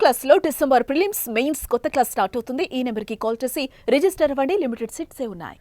క్లాస్లో December prelims mains కొత్త class start అవుతుంది. ఈ నెంబర్కి కాల్ చేసి రిజిస్టర్ అవ్వండి. లిమిటెడ్ సీట్సే ఉన్నాయి.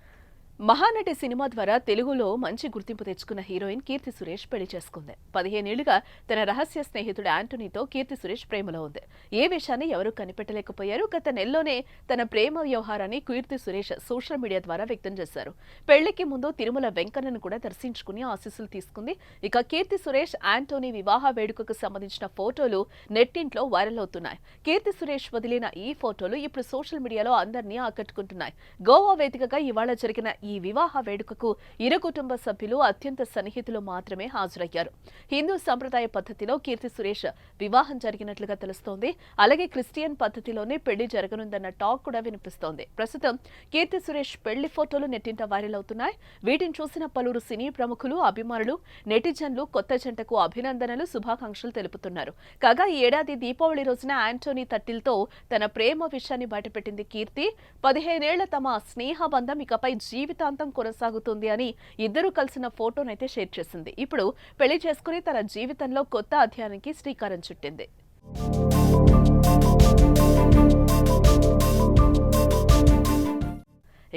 మహానటి సినిమా ద్వారా తెలుగులో మంచి గుర్తింపు తెచ్చుకున్న హీరోయిన్ కీర్తి సురేష్ పెళ్లి చేసుకుంది. 15 ఏళ్లుగా తన రహస్య స్నేహితుడు యాంటోనీతో కీర్తి సురేష్ ప్రేమలో ఉంది. ఏ విషయాన్ని ఎవరూ కనిపెట్టలేకపోయారు. గత నెలలోనే తన ప్రేమ వ్యవహారాన్ని కీర్తి సురేష్ సోషల్ మీడియా ద్వారా వ్యక్తం చేశారు. పెళ్లికి ముందు తిరుమల వెంకన్నను కూడా దర్శించుకుని ఆశీస్సులు తీసుకుంది. ఇక కీర్తి సురేష్ యాంటోనీ వివాహ వేడుకకు సంబంధించిన ఫోటోలు నెట్టింట్లో వైరల్ అవుతున్నాయి. కీర్తి సురేష్ వదిలిన ఈ ఫోటోలు ఇప్పుడు సోషల్ మీడియాలో అందరినీ ఆకట్టుకుంటున్నాయి. గోవా వేదికగా ఇవాళ జరిగిన ఈ వివాహ వేడుకకు ఇరు కుటుంబ సభ్యులు అత్యంత సన్నిహితులు మాత్రమే హాజరయ్యారు. హిందూ సంప్రదాయ పద్ధతిలో కీర్తి సురేష్ వివాహం జరిగినట్లుగా తెలుస్తోంది. అలాగే క్రిస్టియన్ పద్ధతిలోనే పెళ్లి జరగనుందన్న టాక్ కూడా వినిపిస్తోంది. ప్రస్తుతం కీర్తి సురేష్ పెళ్లి ఫోటోలు నెట్టింట వైరల్ అవుతున్నాయి. వీటిని చూసిన పలువురు సినీ ప్రముఖులు, అభిమానులు, నెటిజన్లు కొత్త జంటకు అభినందనలు, శుభాకాంక్షలు తెలుపుతున్నారు. కాగా ఈ ఏడాది దీపావళి రోజున యాంటోనీ తట్టిల్తో తన ప్రేమ విషయాన్ని బయటపెట్టింది కీర్తి. 15 ఏళ్ల తమ స్నేహ బంధం ఇకపై జీవితాంతం కొనసాగుతుంది అని ఇద్దరు కలిసిన ఫోటోనైతే షేర్ చేసింది. ఇప్పుడు పెళ్లి చేసుకుని తన జీవితంలో కొత్త అధ్యాయానికి శ్రీకారం చుట్టింది.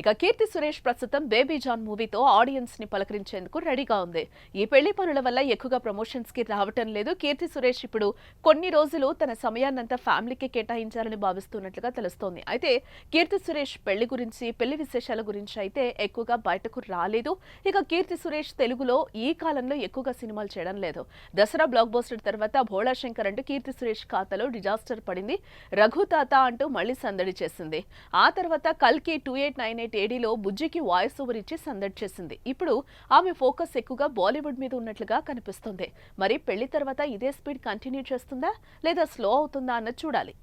ఇక కీర్తి సురేష్ ప్రస్తుతం బేబీ జాన్ మూవీతో ఆడియన్స్ ని పలకరించేందుకు రెడీగా ఉంది. ఈ పెళ్లి పనుల వల్ల ఎక్కువగా ప్రమోషన్స్ కి రావటం లేదు. కీర్తి సురేష్ ఇప్పుడు కొన్ని రోజులు తన సమయాన్నంతా ఫ్యామిలీకి కేటాయించాలని భావిస్తున్నట్లుగా తెలుస్తోంది. అయితే కీర్తి సురేష్ పెళ్లి గురించి, పెళ్లి విశేషాల గురించి అయితే ఎక్కువగా బయటకు రాలేదు. ఇక కీర్తి సురేష్ తెలుగులో ఈ కాలంలో ఎక్కువగా సినిమాలు చేయడం లేదు. దసరా బ్లాక్ బస్టర్ తర్వాత భోళా శంకర్ అంటూ కీర్తి సురేష్ ఖాతాలో డిజాస్టర్ పడింది. రఘుతాత అంటూ మళ్లీ సందడి చేసింది. ఆ తర్వాత కల్కి 2898 ఏడీలో బుజ్జికి వాయిస్ ఓవర్ ఇచ్చి సందడి చేసింది. ఇప్పుడు ఆమె ఫోకస్ ఎక్కువగా బాలీవుడ్ మీద ఉన్నట్లుగా కనిపిస్తుంది. మరి పెళ్లి తర్వాత ఇదే స్పీడ్ కంటిన్యూ చేస్తుందా లేదా స్లో అవుతుందా అన్నది చూడాలి.